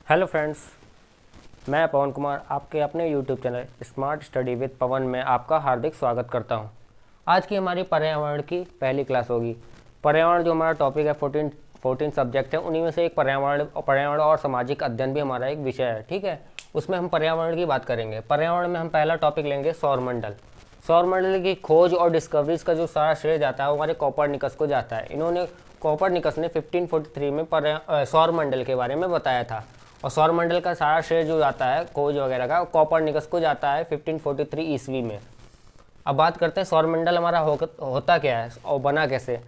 Hello friends, मैं पवन कुमार आपके अपने YouTube channel smart study with Pavan में आपका हार्दिक स्वागत करता हूं। आज की हमारी पर्यावरण की पहली क्लास होगी। पर्यावरण जो हमारा टॉपिक है, 14 सब्जेक्ट है, उन्हीं में से एक पर्यावरण और सामाजिक अध्ययन भी हमारा एक विषय है। ठीक है, उसमें हम पर्यावरण की बात करेंगे। पर्यावरण में हम पहला टॉपिक लेंगे सौरमंडल। सौरमंडल की खोज और डिस्कवरीज का जो सारा श्रेय जाता है वो हमारे कोपरनिकस को जाता है। इन्होंने कोपरनिकस ने 1543 में सौरमंडल के बारे में बताया था, और सौरमंडल का सारा श्रेय जो जाता है खोज वगैरह का कोपरनिकस को जाता है 1543 ईस्वी में। अब बात करते हैं सौरमंडल हमारा होता क्या है और बना कैसे।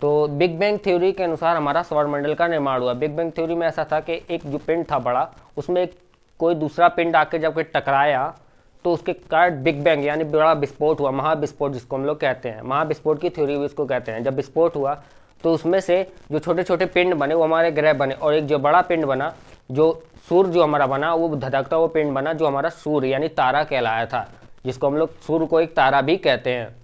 तो बिग बैंग थ्योरी के अनुसार हमारा सौरमंडल का निर्माण हुआ। बिग बैंग थ्योरी में ऐसा था कि एक जो पिंड था बड़ा, उसमें कोई दूसरा पिंड आके जब कोई टकराया तो उसके कारण बिग बैंग यानी बड़ा विस्फोट हुआ, महाविस्फोट जिसको हम लोग कहते हैं। महाविस्फोट की थ्योरी भी उसको कहते हैं। जब विस्फोट हुआ तो उसमें से जो छोटे छोटे पिंड बने वो हमारे ग्रह बने, और एक जो बड़ा पिंड बना, जो सूर्य जो हमारा बना, वो धधकता वो पिंड बना जो हमारा सूर्य यानी तारा कहलाया था, जिसको हम लोग सूर्य को एक तारा भी कहते हैं।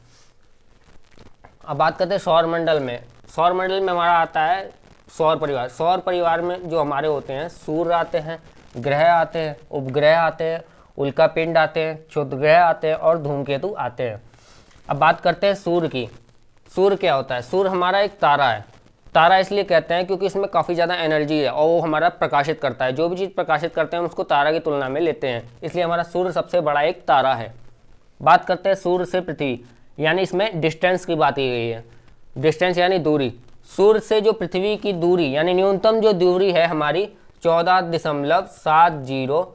अब बात करते हैं सौरमंडल में। सौरमंडल में हमारा आता है सौर परिवार। सौर परिवार में जो हमारे होते हैं सूर्य आते हैं, ग्रह आते हैं, उपग्रह आते हैं, उल्का पिंड आते हैं, क्षुद्रग्रह आते हैं और धूमकेतु आते हैं। अब बात करते हैं सूर्य की। सूर्य क्या होता है? सूर्य हमारा एक तारा है। तारा इसलिए कहते हैं क्योंकि इसमें काफ़ी ज़्यादा एनर्जी है और वो हमारा प्रकाशित करता है। जो भी चीज़ प्रकाशित करते हैं हम उसको तारा की तुलना में लेते हैं, इसलिए हमारा सूर्य सबसे बड़ा एक तारा है। बात करते हैं सूर्य से पृथ्वी, यानी इसमें डिस्टेंस की बात की गई है। डिस्टेंस यानी दूरी। सूर्य से जो पृथ्वी की दूरी यानी न्यूनतम जो दूरी है हमारी 14.70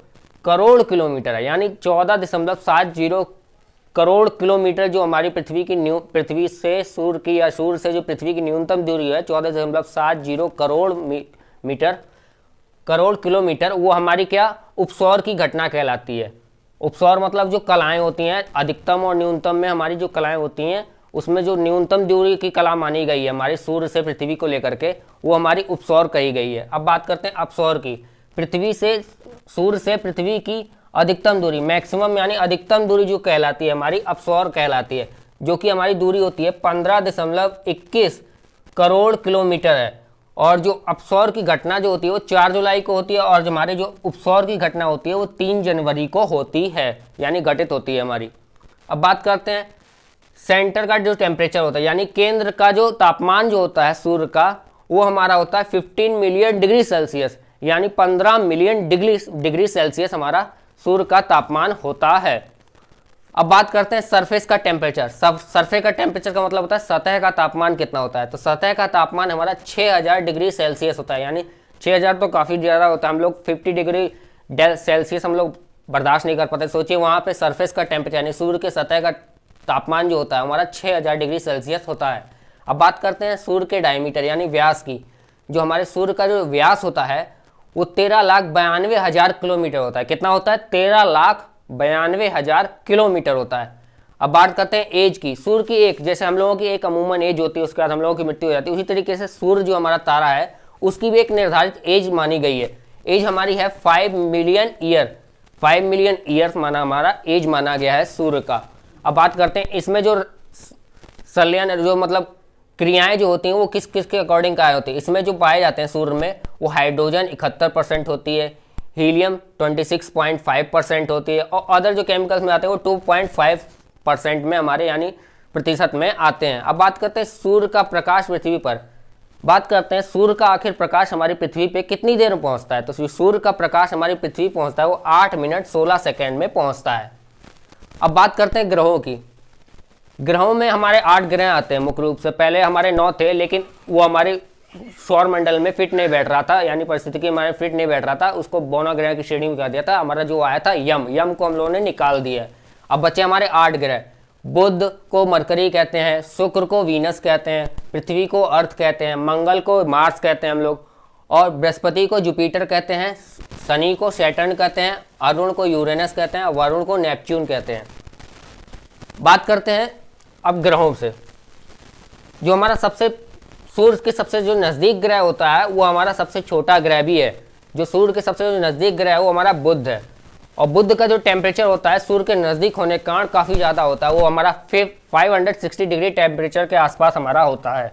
करोड़ किलोमीटर है। यानी 14.70 करोड़ किलोमीटर जो हमारी पृथ्वी से सूर्य की या सूर्य से जो पृथ्वी की न्यूनतम दूरी है 14.70 करोड़ किलोमीटर, वो हमारी क्या उपसौर की घटना कहलाती है। उपसौर मतलब जो कलाएं होती हैं अधिकतम और न्यूनतम में, हमारी जो कलाएं होती हैं उसमें जो न्यूनतम दूरी की कला मानी गई है हमारी सूर्य से पृथ्वी को लेकर के, वो हमारी उपसौर कही गई है। अब बात करते हैं अपसौर की। सूर्य से पृथ्वी की अधिकतम दूरी, मैक्सिमम यानी अधिकतम दूरी जो कहलाती है हमारी अपसौर कहलाती है, जो कि हमारी दूरी होती है 15.21 करोड़ किलोमीटर है। और जो अपसौर की घटना जो होती है वो 4 जुलाई को होती है, और हमारे जो उपसौर की घटना होती है वो 3 जनवरी को होती है, यानी घटित होती है हमारी। अब बात करते हैं सेंटर का जो टेम्परेचर होता है, यानी केंद्र का जो तापमान जो होता है सूर्य का, वो हमारा होता है 15 मिलियन डिग्री सेल्सियस, यानी 15 मिलियन डिग्री सेल्सियस हमारा सूर्य का तापमान होता है। अब बात करते हैं सरफेस का टेम्परेचर। सरफेस का टेम्परेचर का मतलब होता है सतह का तापमान कितना होता है। तो सतह का तापमान हमारा 6000 डिग्री सेल्सियस होता है, यानी 6000 तो काफ़ी ज़्यादा होता है। हम लोग 50 डिग्री सेल्सियस हम लोग बर्दाश्त नहीं कर पाते। सोचिए वहाँ पे सरफेस का टेम्परेचर यानी सूर्य के सतह का तापमान जो होता है हमारा 6000 डिग्री सेल्सियस होता है। अब बात करते हैं सूर्य के डायमीटर यानी व्यास की। जो हमारे सूर्य का जो व्यास होता है वो 13,92,000 किलोमीटर होता है। कितना होता है? 13,92,000 किलोमीटर होता है। अब बात करते हैं एज की। सूर्य की एक, जैसे हम लोगों की एक अमूमन एज होती है, उसके बाद हम लोगों की मृत्यु हो जाती है, उसी तरीके से सूर्य जो हमारा तारा है उसकी भी एक निर्धारित एज मानी गई है। एज हमारी है 5 मिलियन ईयर। 5 मिलियन ईयर्स माना हमारा एज माना गया है सूर्य का। अब बात करते हैं इसमें जो संलयन जो मतलब क्रियाएं जो होती हैं वो किस किस के अकॉर्डिंग क्या होती है। इसमें जो पाए जाते हैं सूर्य में वो हाइड्रोजन 71% होती है, हीलियम 26.5% होती है, और अदर जो केमिकल्स में आते हैं वो 2.5% में हमारे यानी प्रतिशत में आते हैं। अब बात करते हैं सूर्य का प्रकाश पृथ्वी पर। बात करते हैं सूर्य का आखिर प्रकाश हमारी पृथ्वी पे कितनी देर में पहुंचता है। तो सूर्य का प्रकाश हमारी पृथ्वी पहुंचता है वो 8 मिनट 16 सेकेंड में पहुंचता है। अब बात करते हैं ग्रहों की। ग्रहों में हमारे 8 ग्रह आते हैं मुख्य रूप से। पहले हमारे 9 थे, लेकिन वो हमारे सौरमंडल में फिट नहीं बैठ रहा था, यानी परिस्थिति हमारे फिट नहीं बैठ रहा था, उसको बौना ग्रह की श्रेणी में कर दिया था। हमारा जो आया था यम को हम लोगों ने निकाल दिया। अब बचे हमारे 8 ग्रह। बुध को मरकरी कहते हैं, शुक्र को वीनस कहते हैं, पृथ्वी को अर्थ कहते हैं, मंगल को मार्स कहते हैं हम लोग, और बृहस्पति को जुपिटर कहते हैं, शनि को सैटर्न कहते हैं, अरुण को यूरेनस कहते हैं, वरुण को नेपच्यून कहते हैं। बात करते हैं अब ग्रहों से। जो हमारा सूर्य के सबसे जो नज़दीक ग्रह होता है वो हमारा सबसे छोटा ग्रह भी है। जो सूर्य के सबसे जो नज़दीक ग्रह है वो हमारा बुध है, और बुध का जो टेम्परेचर होता है सूर्य के नज़दीक होने के कारण काफ़ी ज़्यादा होता है। वो हमारा 560 डिग्री टेम्परेचर के आसपास हमारा होता है।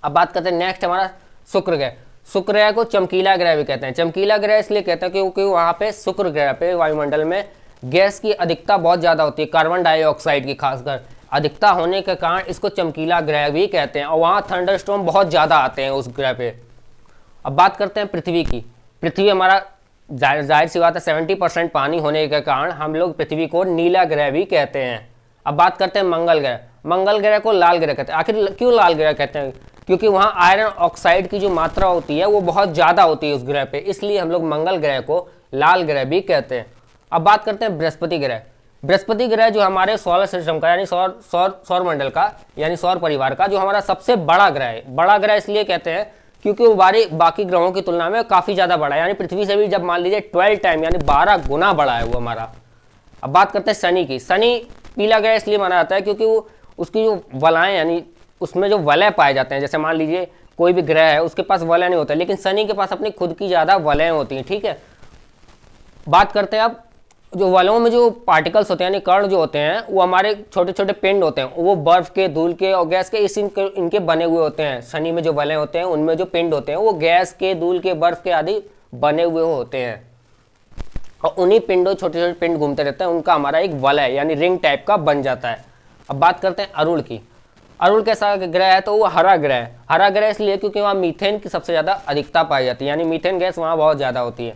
अब बात करते हैं नेक्स्ट हमारा शुक्र ग्रह। शुक्र ग्रह को चमकीला ग्रह भी कहते हैं। चमकीला ग्रह इसलिए कहते हैं क्योंकि वहाँ पे शुक्र ग्रह पे वायुमंडल में गैस की अधिकता बहुत ज़्यादा होती है, कार्बन डाइऑक्साइड की खासकर अधिकता होने के कारण इसको चमकीला ग्रह भी कहते हैं, और वहाँ थंडरस्टॉर्म बहुत ज़्यादा आते हैं उस ग्रह पे। अब बात करते हैं पृथ्वी की। पृथ्वी हमारा जाहिर सी बात है 70% पानी होने के कारण हम लोग पृथ्वी को नीला ग्रह भी कहते हैं। अब बात करते हैं मंगल ग्रह। मंगल ग्रह को लाल ग्रह कहते हैं। आखिर क्यों लाल ग्रह कहते हैं? क्योंकि वहाँ आयरन ऑक्साइड की जो मात्रा होती है वो बहुत ज़्यादा होती है उस ग्रह पे, इसलिए हम लोग मंगल ग्रह को लाल ग्रह भी कहते हैं। अब बात करते हैं बृहस्पति ग्रह। बृहस्पति ग्रह जो हमारे सोलर सिस्टम का यानी सौर मंडल का यानी सौर परिवार का जो हमारा सबसे बड़ा ग्रह है। बड़ा ग्रह इसलिए कहते हैं क्योंकि वो बाकी ग्रहों की तुलना में काफ़ी ज़्यादा बड़ा है, यानी पृथ्वी से भी जब मान लीजिए 12 टाइम यानी 12 गुना बड़ा है वो हमारा। अब बात करते हैं शनि की। शनि पीला ग्रह इसलिए माना जाता है क्योंकि वो उसकी जो वलय यानी उसमें जो वलय पाए जाते हैं, जैसे मान लीजिए कोई भी ग्रह है उसके पास वलय नहीं होता, लेकिन शनि के पास अपनी खुद की ज़्यादा वलय होती हैं। ठीक है, बात करते हैं अब जो वलयों में जो पार्टिकल्स होते हैं यानी कण जो होते हैं वो हमारे छोटे छोटे पिंड होते हैं, वो बर्फ के, धूल के और गैस के इनके बने हुए होते हैं। शनि में जो वलय होते हैं उनमें जो पिंड होते हैं वो गैस के, धूल के, बर्फ के आदि बने हुए होते हैं, और उन्हीं पिंडों छोटे छोटे पिंड घूमते रहते हैं, उनका हमारा एक वलय यानी रिंग टाइप का बन जाता है। अब बात करते हैं अरुण की। अरुण कैसा ग्रह है? तो वो हरा ग्रह है। हरा ग्रह इसलिए क्योंकि वहाँ मीथेन की सबसे ज़्यादा अधिकता पाई जाती है, यानी मीथेन गैस वहाँ बहुत ज़्यादा होती है।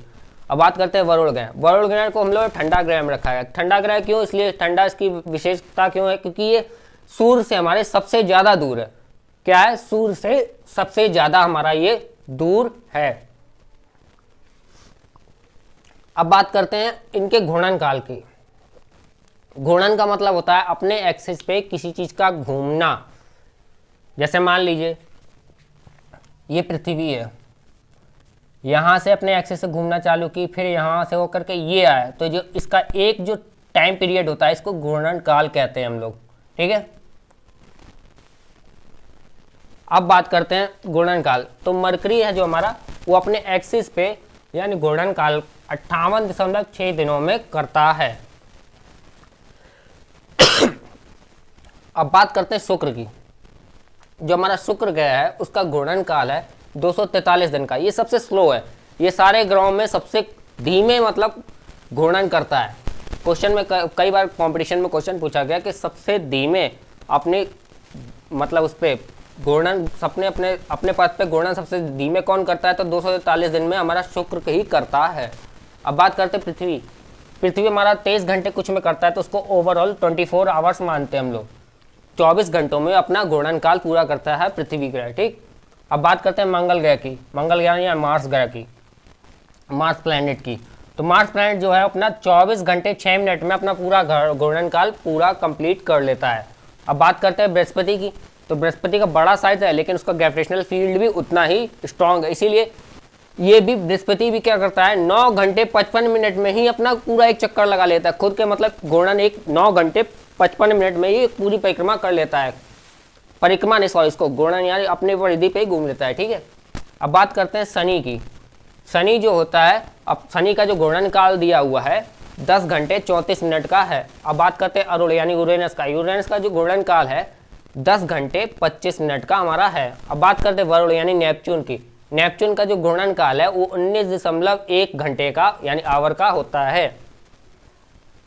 अब बात करते हैं वरुण ग्रह। वरुण ग्रह को हम लोग ठंडा ग्रह में रखा है। ठंडा ग्रह क्यों? इसलिए ठंडा इसकी विशेषता क्यों है? क्योंकि ये सूर्य से हमारे सबसे ज़्यादा दूर है। क्या है? सूर्य से सबसे ज़्यादा हमारा ये दूर है। अब बात करते हैं इनके घूर्णन काल की। घूर्णन का मतलब होता है अपने एक्सिस पे किसी चीज़ का घूमना। जैसे मान लीजिए ये पृथ्वी है, यहाँ से अपने एक्सिस से घूमना चालू की, फिर यहाँ से होकर के ये आया, तो जो इसका एक जो टाइम पीरियड होता है इसको घूर्णन काल कहते हैं हम लोग। ठीक है, अब बात करते हैं घूर्णन काल। तो मरकरी है जो हमारा वो अपने एक्सिस पे यानी घूर्णन काल 58.6 दिनों में करता है। अब बात करते हैं शुक्र की। जो हमारा शुक्र ग्रह है उसका घूर्णन काल है 243 दिन का। ये सबसे स्लो है, ये सारे ग्रहों में सबसे धीमे मतलब घूर्णन करता है। क्वेश्चन में कई बार कंपटीशन में क्वेश्चन पूछा गया कि सबसे धीमे अपने मतलब उस पर घूर्णन अपने पथ पे घूर्णन सबसे धीमे कौन करता है? तो 243 दिन में हमारा शुक्र ही करता है। अब बात करते हैं पृथ्वी। पृथ्वी हमारा 23 घंटे कुछ में करता है, तो उसको ओवरऑल 24 आवर्स मानते हैं हम लोग। 24 घंटों में अपना घूर्णन काल पूरा करता है पृथ्वी ग्रह। ठीक, अब बात करते हैं मंगल ग्रह की। मंगल ग्रह या मार्स ग्रह की, मार्स प्लैनेट की। तो मार्स प्लैनेट जो है अपना 24 घंटे 6 मिनट में अपना पूरा घूर्णन काल पूरा कंप्लीट कर लेता है। अब बात करते हैं बृहस्पति की। तो बृहस्पति का बड़ा साइज है लेकिन उसका ग्रेविटेशनल फील्ड भी उतना ही स्ट्रॉन्ग है, इसीलिए ये भी बृहस्पति भी क्या करता है 9 घंटे 55 मिनट में ही अपना पूरा एक चक्कर लगा लेता है खुद के, मतलब घूर्णन एक 9 घंटे 55 मिनट में ही पूरी परिक्रमा कर लेता है। परिक्रमा नहीं सॉरी, इसको घूर्णन यानी अपने परिधि पे ही घूम लेता है। ठीक है, अब बात करते हैं शनि की। शनि जो होता है, अब शनि का जो घूर्णन काल दिया हुआ है 10 घंटे 34 मिनट का है। अब बात करते हैं अरुण यानी यूरेनस का। यूरेनस का जो घूर्णन काल है 10 घंटे 25 मिनट का हमारा है। अब बात करते हैं वरुण यानी नेपच्यून की। नेपच्यून का जो घूर्णन काल है वो 19.1 घंटे का यानी आवर का होता है।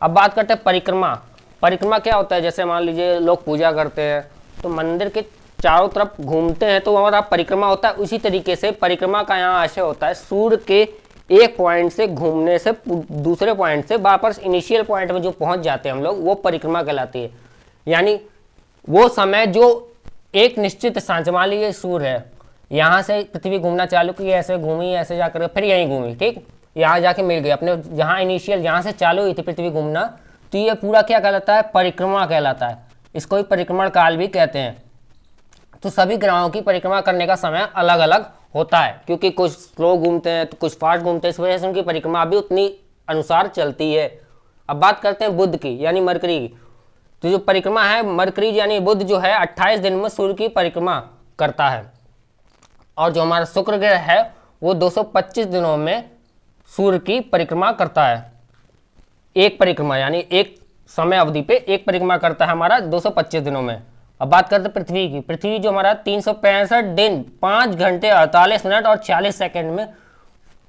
अब बात करते हैं परिक्रमा। परिक्रमा क्या होता है? जैसे मान लीजिए लोग पूजा करते हैं तो मंदिर के चारों तरफ घूमते हैं तो हमारा परिक्रमा होता है। उसी तरीके से परिक्रमा का यहाँ आशय होता है सूर्य के एक पॉइंट से घूमने से दूसरे पॉइंट से वापस इनिशियल पॉइंट में जो पहुँच जाते हैं हम लोग, वो परिक्रमा कहलाती है। यानी वो समय जो एक निश्चित स्थान से, मान लीजिए सूर्य है, यहाँ से पृथ्वी घूमना चालू की, ऐसे घूमी, ऐसे जाकर फिर यहीं घूमी, ठीक, यहाँ जाके मिल गई अपने जहाँ इनिशियल जहाँ से चालू हुई थी पृथ्वी घूमना, तो ये पूरा क्या कहलाता है? परिक्रमा कहलाता है। इसको ही परिक्रमण काल भी कहते हैं। तो सभी ग्रहों की परिक्रमा करने का समय अलग अलग होता है, क्योंकि कुछ स्लो घूमते हैं तो कुछ फास्ट घूमते हैं, इस वजह से उनकी परिक्रमा भी उतनी अनुसार चलती है। अब बात करते हैं बुध की यानी मरकरी की। तो जो परिक्रमा है मरकरी यानी बुध जो है 28 दिन में सूर्य की परिक्रमा करता है, और जो हमारा शुक्र ग्रह है वो 225 दिनों में सूर्य की परिक्रमा करता है। एक परिक्रमा यानी एक समय अवधि पे एक परिक्रमा करता है हमारा 225 दिनों में। अब बात करते हैं पृथ्वी की। पृथ्वी जो हमारा 365 दिन 5 घंटे 48 मिनट और 40 सेकंड में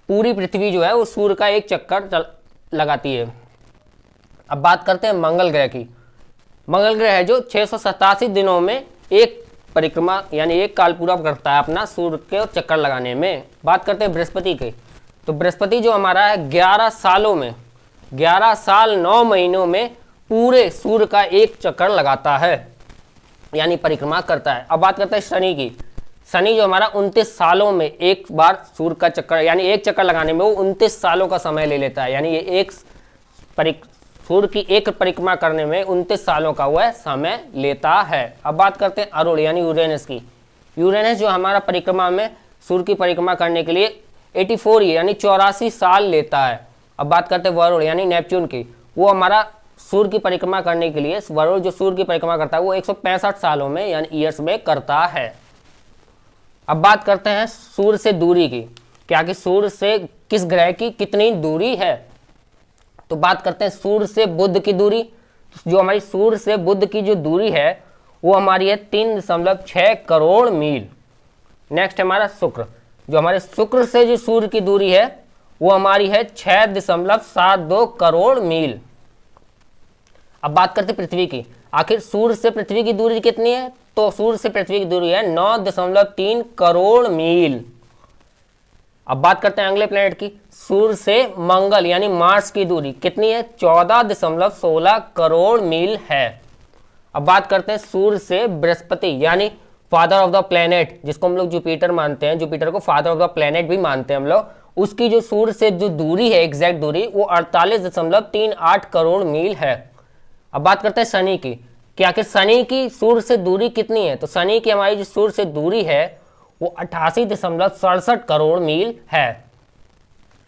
पूरी पृथ्वी जो है वो सूर्य का एक चक्कर लगाती है। अब बात करते हैं मंगल ग्रह की। मंगल ग्रह है जो 687 दिनों में एक परिक्रमा यानी एक काल पूरा करता है अपना सूर्य के चक्कर लगाने में। बात करते हैं बृहस्पति की। तो बृहस्पति जो हमारा है 11 सालों में 11 साल 9 महीनों में पूरे सूर्य का एक चक्कर लगाता है यानी परिक्रमा करता है। अब बात करते हैं शनि की। शनि जो हमारा 29 सालों में एक बार सूर्य का चक्कर यानी एक चक्कर लगाने में वो 29 सालों का समय ले लेता है, यानी ये एक सूर्य की एक परिक्रमा करने में 29 सालों का वह समय लेता है। अब बात करते हैं अरुण यानी यूरेनस की। यूरेनस जो हमारा परिक्रमा में सूर्य की परिक्रमा करने के लिए 84 यानी 84 साल लेता है। अब बात करते हैं वरुण यानी नेपच्यून की। वो हमारा सूर्य की परिक्रमा करने के लिए वरुण जो सूर्य की परिक्रमा करता है वो 165 सालों में यानी ईयर्स में करता है। अब बात करते हैं सूर्य से दूरी की, क्या कि सूर्य से किस ग्रह की कितनी दूरी है। तो बात करते हैं सूर्य से बुध की दूरी। जो हमारी सूर्य से बुध की जो दूरी है वो हमारी है 3.6 करोड़ मील। नेक्स्ट हमारा शुक्र। जो हमारे शुक्र से जो सूर्य की दूरी है वो हमारी है 6.72 करोड़ मील। अब बात करते हैं पृथ्वी की। आखिर सूर्य से पृथ्वी की दूरी कितनी है, तो सूर्य से पृथ्वी की दूरी है 9.3 करोड़ मील। अब बात करते हैं अगले प्लेनेट की। सूर्य से मंगल यानी मार्स की दूरी कितनी है, 14.16 करोड़ मील है। अब बात करते हैं सूर्य से बृहस्पति यानी फादर ऑफ द प्लेनेट, जिसको हम लोग जुपिटर मानते हैं, जुपिटर को फादर ऑफ द प्लेनेट भी मानते हैं हम लोग। उसकी जो सूर्य से जो दूरी है एग्जैक्ट दूरी वो 48.38 करोड़ मील है। अब बात करते हैं शनि की कि आखिर शनि की सूर्य से दूरी कितनी है। तो शनि की हमारी जो सूर्य से दूरी है वो 88.67 करोड़ मील है।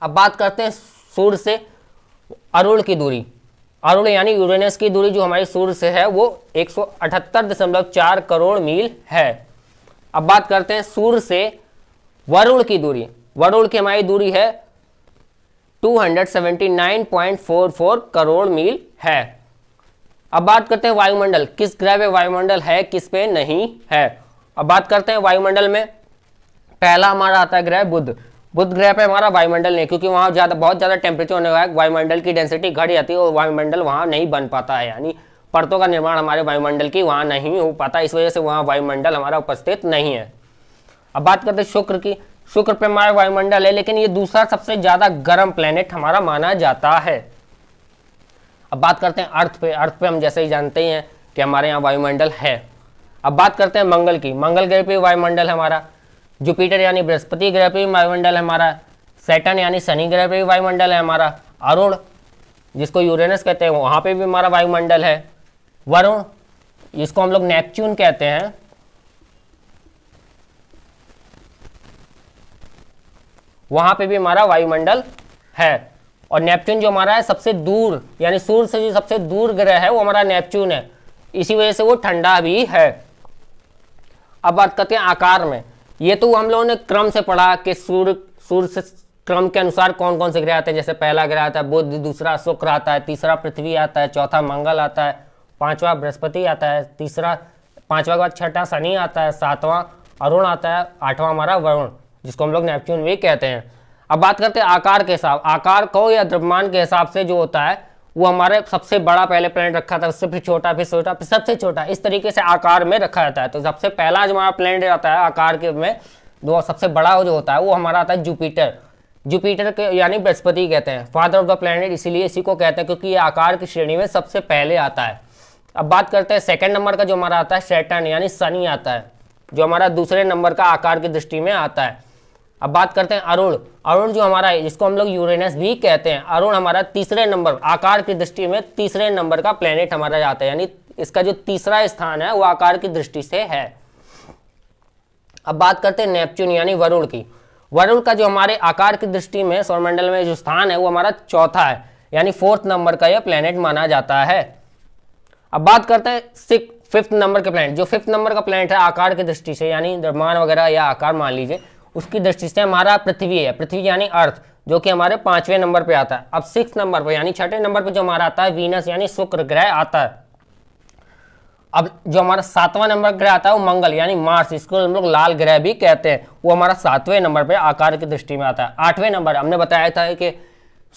अब बात करते हैं सूर्य से अरुण की दूरी। अरुण यानी यूरेनस की दूरी जो हमारी सूर्य से है वो 178.4 करोड़ मील है। अब बात करते हैं सूर्य से वरुण की दूरी। वरुण की हमारी दूरी है 279.44 करोड़ मील है। अब बात करते हैं वायुमंडल, किस ग्रह पे वायुमंडल है किस पे नहीं है। अब बात करते हैं वायुमंडल में पहला हमारा आता है ग्रह बुध। बुध ग्रह पे हमारा वायुमंडल नहीं, क्योंकि वहाँ बहुत ज़्यादा टेम्परेचर होने का वायुमंडल की डेंसिटी घट जाती है और वायुमंडल वहाँ नहीं बन पाता है, यानी परतों का निर्माण हमारे वायुमंडल की वहाँ नहीं हो पाता, इस वजह से वहाँ वायुमंडल हमारा उपस्थित नहीं है। अब बात करते हैं शुक्र की। शुक्र पे हमारा वायुमंडल है, लेकिन ये दूसरा सबसे ज़्यादा गर्म प्लेनेट हमारा माना जाता है। अब बात करते हैं अर्थ पे। अर्थ पे हम जैसे ही जानते हैं कि हमारे यहाँ वायुमंडल है। अब बात करते हैं मंगल की। मंगल ग्रह पे वायुमंडल है हमारा। जुपिटर यानी बृहस्पति ग्रह पे भी वायुमंडल है हमारा। सैटर्न यानी शनि ग्रह पे भी वायुमंडल है हमारा। अरुण जिसको यूरेनस कहते हैं वहाँ पे भी हमारा वायुमंडल है। वरुण जिसको हम लोग नेपच्यून कहते हैं, वहाँ पे भी हमारा वायुमंडल है। और नेपच्यून जो हमारा है सबसे दूर यानी सूर्य से जो सबसे दूर ग्रह है वो हमारा नेपच्यून है, इसी वजह से वो ठंडा भी है। अब बात करते हैं आकार में। ये तो हम लोगों ने क्रम से पढ़ा कि सूर्य से क्रम के अनुसार कौन कौन से ग्रह आते हैं। जैसे पहला ग्रह आता है बुध, दूसरा शुक्र आता है, तीसरा पृथ्वी आता है, चौथा मंगल आता है, पांचवा बृहस्पति आता है, पांचवा के बाद छठा शनि आता है, सातवां अरुण आता है, आठवां हमारा वरुण जिसको हम लोग नेपच्यून भी कहते हैं। अब बात करते हैं आकार के हिसाब, आकार को या द्रव्यमान के हिसाब से जो होता है वो हमारे सबसे बड़ा पहले प्लेनेट रखा था, उससे फिर छोटा, फिर छोटा, फिर सबसे छोटा, इस तरीके से आकार में रखा जाता है। तो सबसे पहला जो हमारा प्लेनेट आता है आकार के में जो सबसे बड़ा जो होता है वो हमारा आता है जुपिटर। जुपिटर के यानी बृहस्पति कहते हैं, फादर ऑफ द प्लेनेट इसीलिए इसी को कहते हैं क्योंकि ये आकार की श्रेणी में सबसे पहले आता है। अब बात करते हैं सेकंड नंबर का जो हमारा आता है सैटर्न यानी शनि आता है, जो हमारा दूसरे नंबर का आकार की दृष्टि में आता है। अब बात करते हैं अरुण। अरुण जो हमारा है जिसको हम लोग यूरेनस भी कहते हैं, अरुण हमारा तीसरे नंबर आकार की दृष्टि में तीसरे नंबर का प्लेनेट हमारा आता है, यानी इसका जो तीसरा स्थान है वो आकार की दृष्टि से है। अब बात करते हैं नेपच्यून यानी वरुण की। वरुण का जो हमारे आकार की दृष्टि में सौरमंडल में जो स्थान है वो हमारा चौथा है, यानी फोर्थ नंबर का यह प्लेनेट माना जाता है। अब बात करते हैं फिफ्थ नंबर के प्लेनेट। जो फिफ्थ नंबर का प्लेनेट है आकार की दृष्टि से यानी द्रव्यमान वगैरह या आकार मान लीजिए उसकी दृष्टि से हमारा पृथ्वी है। पृथ्वी यानी अर्थ जो कि हमारे 5वें नंबर पे आता है। अब 6 नंबर पे यानी छठे नंबर पे जो हमारा आता है वीनस यानी शुक्र ग्रह आता है। अब जो हमारा 7वां नंबर ग्रह आता है वो मंगल यानी मार्स, इसको हम लोग लाल ग्रह भी कहते हैं, वो हमारा 7वें नंबर पे आकार की दृष्टि में आता है। 8वें नंबर हमने बताया था कि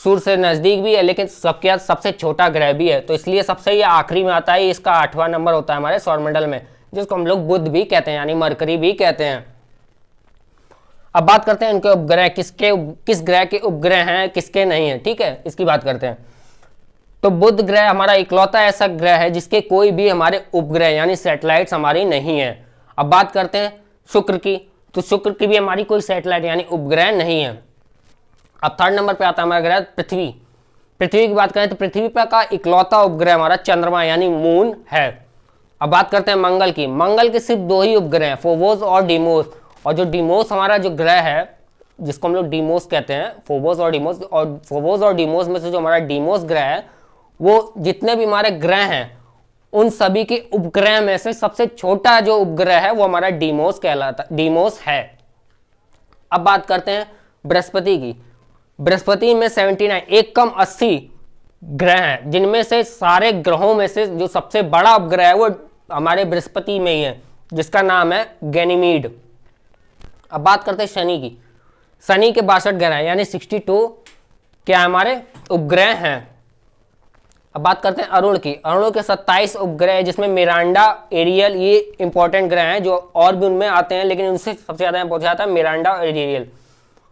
सूर्य से नजदीक भी है लेकिन सबसे छोटा ग्रह भी है, तो इसलिए सबसे ये आखिरी में आता है, इसका 8वां नंबर होता है हमारे सौरमंडल में, जिसको हम लोग बुध भी कहते हैं यानी मरकरी भी कहते हैं। अब बात करते हैं इनके उपग्रह, किस ग्रह के उपग्रह हैं किसके नहीं है, ठीक है, इसकी बात करते हैं। तो बुध ग्रह हमारा इकलौता ऐसा ग्रह है जिसके कोई भी हमारे उपग्रह यानी सैटेलाइट्स हमारी नहीं है। अब बात करते हैं शुक्र की, तो शुक्र की भी हमारी कोई सैटेलाइट यानी उपग्रह नहीं है। अब 3rd नंबर पे आता है हमारा ग्रह पृथ्वी। पृथ्वी की बात करें तो पृथ्वी पर का इकलौता उपग्रह हमारा चंद्रमा यानी मून है। अब बात करते हैं मंगल की। मंगल के सिर्फ 2 ही उपग्रह हैं, फोबोस और डीमोस, और जो डीमोस हमारा जो ग्रह है जिसको हम लोग डीमोस कहते हैं, फोबोस और डीमोस में से जो हमारा डीमोस ग्रह है वो जितने भी हमारे ग्रह हैं उन सभी के उपग्रह में से सबसे छोटा जो उपग्रह है वो हमारा डीमोस कहलाता, डीमोस है। अब बात करते हैं बृहस्पति की। बृहस्पति में 79 एक कम 80 ग्रह हैं, जिनमें से सारे ग्रहों में से जो सबसे बड़ा उपग्रह है वो हमारे बृहस्पति में ही है, जिसका नाम है गैनीमीड। अब बात करते हैं शनि की। शनि के 62 ग्रह हैं यानी 62 क्या हमारे उपग्रह हैं। अब बात करते हैं अरुण की। अरुण के 27 उपग्रह है जिसमें मिरांडा, एरियल ये इंपॉर्टेंट ग्रह हैं जो और भी उनमें आते हैं, लेकिन उनसे सबसे ज्यादा पूछा जाता है मिरांडा और एरियल।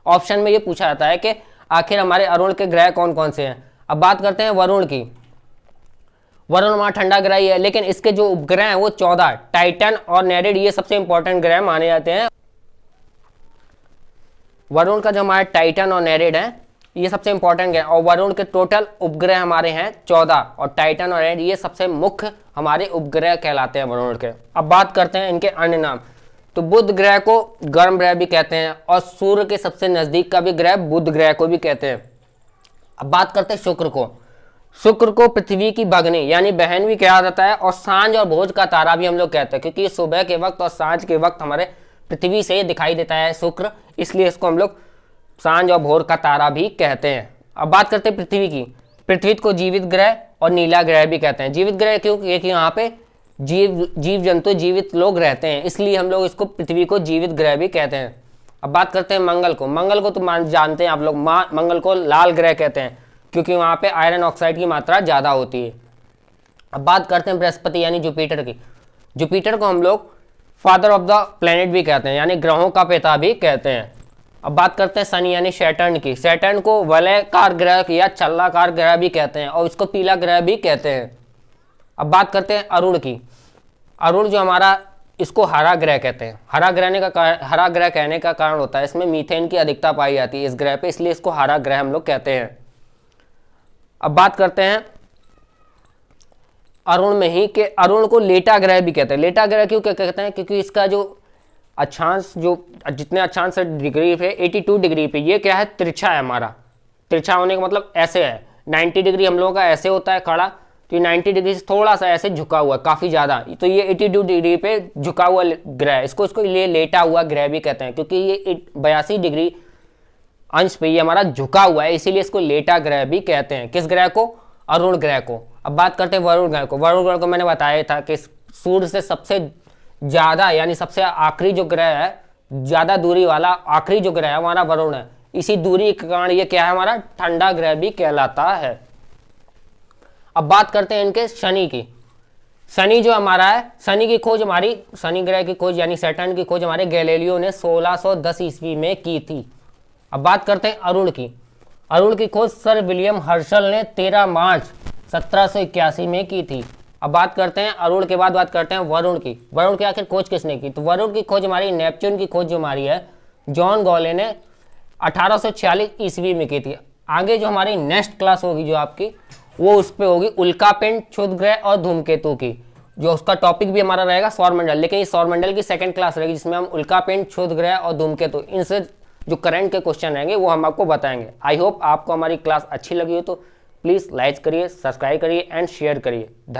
ऑप्शन में ये पूछा जाता है कि आखिर हमारे अरुण के ग्रह कौन कौन से हैं। अब बात करते हैं वरुण की। वरुण हमारा ठंडा ग्रह ही है, लेकिन इसके जो उपग्रह हैं वो 14 टाइटन और नेरिड ये सबसे इंपॉर्टेंट ग्रह माने जाते हैं। वरुण का जो हमारा टाइटन और नेरिड है ये सबसे इंपॉर्टेंट है, और वरुण के टोटल उपग्रह हमारे हैं 14, और टाइटन और नेरिड ये सबसे मुख्य हमारे उपग्रह कहलाते हैं वरुण के। अब बात करते हैं इनके अन्य नाम। तो बुध ग्रह को गर्म ग्रह भी कहते हैं, और सूर्य के सबसे नजदीक का भी ग्रह बुध ग्रह को भी कहते हैं। अब बात करते हैं शुक्र को। शुक्र को पृथ्वी की भगनी यानी बहन भी कहा जाता है, और सांझ और भोज का तारा भी हम लोग कहते हैं, क्योंकि सुबह के वक्त और सांझ के वक्त हमारे पृथ्वी से दिखाई देता है शुक्र, इसलिए इसको हम लोग सांझ और भोर का तारा भी कहते हैं। अब बात करते हैं पृथ्वी की। पृथ्वी को जीवित ग्रह और नीला ग्रह भी कहते हैं। जीवित ग्रह क्यों? क्योंकि यहाँ पे जीव जंतु जीवित लोग रहते हैं, इसलिए हम लोग इसको पृथ्वी को जीवित ग्रह भी कहते हैं। अब बात करते हैं मंगल को। मंगल को तो जानते हैं आप लोग, मंगल को लाल ग्रह कहते हैं क्योंकि वहाँ पे आयरन ऑक्साइड की मात्रा ज़्यादा होती है। अब बात करते हैं बृहस्पति यानी जुपिटर की। जुपिटर को हम लोग फादर ऑफ द प्लेनेट भी कहते हैं यानी ग्रहों का पिता भी कहते हैं। अब बात करते हैं शनि यानी सैटर्न की। सैटर्न को वलयकार ग्रह या छल्लाकार ग्रह भी कहते हैं, और इसको पीला ग्रह भी कहते हैं। अब बात करते हैं अरुण की। अरुण जो हमारा, इसको हरा ग्रह कहते हैं। हरा ग्रह कहने का कारण होता है इसमें मीथेन की अधिकता पाई जाती है इस ग्रह पे, इसलिए इसको हरा ग्रह हम लोग कहते हैं। अब बात करते हैं अरुण में ही कि अरुण को लेटा ग्रह भी कहते हैं। लेटा ग्रह क्यों कहते हैं? क्योंकि इसका जो अक्षांश, जो जितने अक्षांश डिग्री पे 82 डिग्री पे, ये क्या है? तिरछा है हमारा। तिरछा होने का मतलब ऐसे है, 90 डिग्री हम लोगों का ऐसे होता है खड़ा, तो ये 90 डिग्री से थोड़ा सा ऐसे झुका हुआ है, काफ़ी ज़्यादा, तो ये 82 डिग्री पे झुका हुआ ग्रह, इसको लिए लेटा हुआ ग्रह भी कहते हैं, क्योंकि ये 82 डिग्री अंश पे ये हमारा झुका हुआ है, इसीलिए इसको लेटा ग्रह भी कहते हैं। किस ग्रह को? अरुण ग्रह को। अब बात करते हैं वरुण ग्रह को। वरुण ग्रह को मैंने बताया था कि सूर्य से सबसे ज़्यादा यानी सबसे आखिरी जो ग्रह है, ज़्यादा दूरी वाला आखिरी जो ग्रह है हमारा वरुण है। इसी दूरी के कारण ये क्या है? हमारा ठंडा ग्रह भी कहलाता है। अब बात करते हैं इनके शनि की। शनि जो हमारा है, शनि की खोज हमारी, शनि ग्रह की खोज यानी सैटर्न की खोज हमारे गैलीलियो ने 1610 ईस्वी में की थी। अब बात करते हैं अरुण की। अरुण की खोज सर विलियम हर्शल ने 13 मार्च 1781 में की थी। अब बात करते हैं अरुण के बाद बात करते हैं वरुण की। वरुण की आखिर खोज किसने की? तो वरुण की खोज हमारी, नेपच्यून की खोज जो हमारी है, जॉन गॉले ने 1846 ईस्वी में की थी। आगे जो हमारी नेक्स्ट क्लास होगी जो आपकी, वो उस पर होगी उल्कापिंड, क्षुद्र ग्रह और धूमकेतु की, जो उसका टॉपिक भी हमारा रहेगा सौरमंडल। लेकिन इस सौरमंडल की सेकंड क्लास रहेगी जिसमें हम उल्कापिंड, क्षुद्र ग्रह और धूमकेतु, इनसे जो करंट के क्वेश्चन रहेंगे वो हम आपको बताएंगे। आई होप आपको हमारी क्लास अच्छी लगी हो तो प्लीज़ लाइक करिए, सब्सक्राइब करिए एंड शेयर करिए। धन्यवाद।